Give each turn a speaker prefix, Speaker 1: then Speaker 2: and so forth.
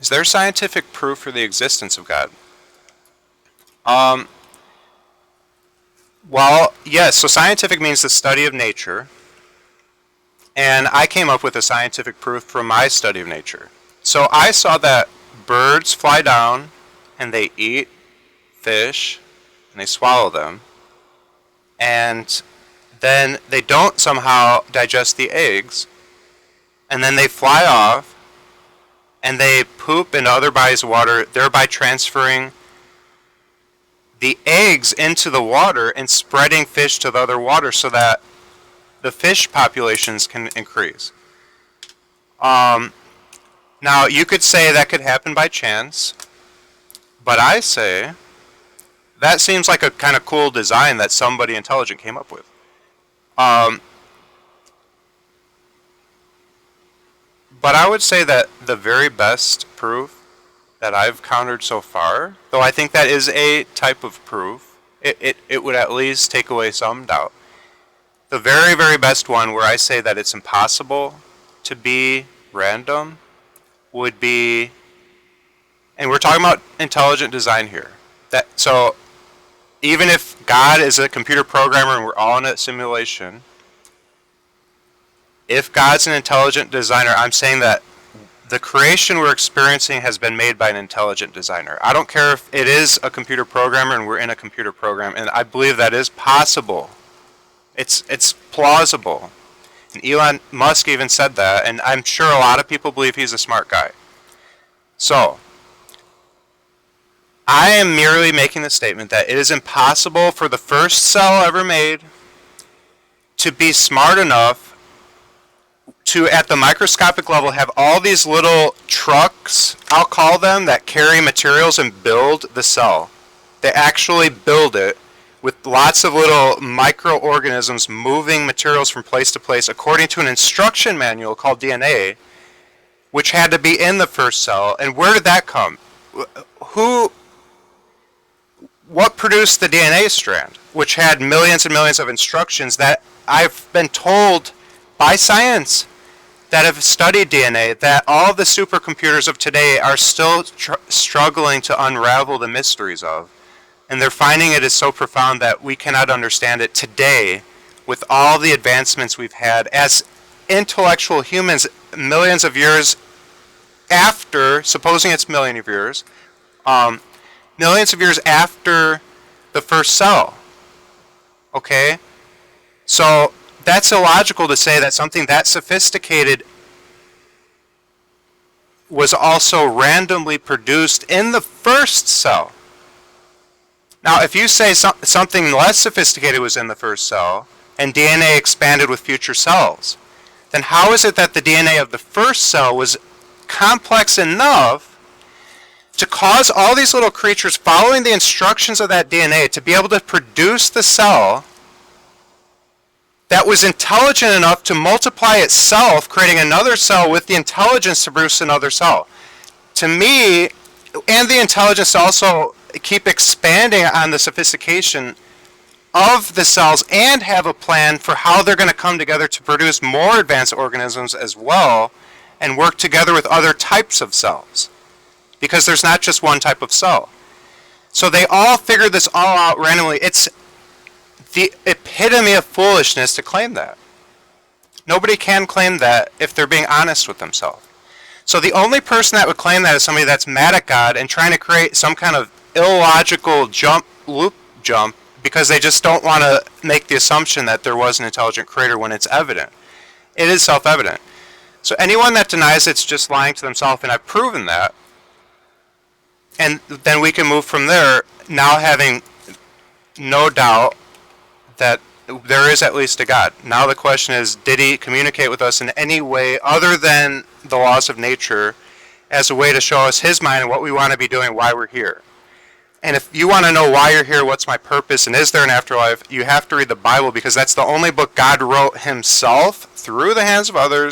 Speaker 1: Is there scientific proof for the existence of God? Um, well, yes, so scientific means the study of nature, and I came up with a scientific proof from my study of nature. So I saw that birds fly down and they eat fish and they swallow them, and then they don't somehow digest the eggs, and then they fly off and they poop into other bodies of water, thereby transferring the eggs into the water and spreading fish to the other water so that the fish populations can increase. Now, you could say that could happen by chance, but I say that seems like a kind of cool design that somebody intelligent came up with. Um, but I would say that the very best proof that I've countered so far, though I think that is a type of proof, it would at least take away some doubt. The very, very best one where I say that it's impossible to be random would be, and we're talking about intelligent design here. So even if God is a computer programmer and we're all in a simulation, if God's an intelligent designer, I'm saying that the creation we're experiencing has been made by an intelligent designer. I don't care if it is a computer programmer and we're in a computer program, and I believe that is possible. It's plausible. And Elon Musk even said that, and I'm sure a lot of people believe he's a smart guy. So, I am merely making the statement that it is impossible for the first cell ever made to be smart enough to, at the microscopic level, have all these little trucks, I'll call them, that carry materials and build the cell. They actually build it with lots of little microorganisms moving materials from place to place according to an instruction manual called DNA, which had to be in the first cell. And where did that come? What produced the DNA strand, which had millions and millions of instructions that I've been told by science that have studied DNA that all the supercomputers of today are still struggling to unravel the mysteries of. And they're finding it is so profound that we cannot understand it today with all the advancements we've had as intellectual humans millions of years after, supposing it's millions of years after the first cell. Okay? So that's illogical to say that something that sophisticated was also randomly produced in the first cell. Now, if you say something less sophisticated was in the first cell, and DNA expanded with future cells, then how is it that the DNA of the first cell was complex enough to cause all these little creatures following the instructions of that DNA to be able to produce the cell that was intelligent enough to multiply itself, creating another cell with the intelligence to produce another cell? To me, and the intelligence to also keep expanding on the sophistication of the cells and have a plan for how they're going to come together to produce more advanced organisms as well and work together with other types of cells. Because there's not just one type of cell. So they all figured this all out randomly. It's the epitome of foolishness to claim that. Nobody can claim that if they're being honest with themselves. So the only person that would claim that is somebody that's mad at God and trying to create some kind of illogical loop jump because they just don't want to make the assumption that there was an intelligent creator when it's evident. It is self-evident. So anyone that denies it's just lying to themselves, and I've proven that, and then we can move from there, now having no doubt that there is at least a God. Now the question is, did he communicate with us in any way other than the laws of nature as a way to show us his mind and what we want to be doing, why we're here? And if you want to know why you're here, what's my purpose, and is there an afterlife, you have to read the Bible, because that's the only book God wrote himself through the hands of others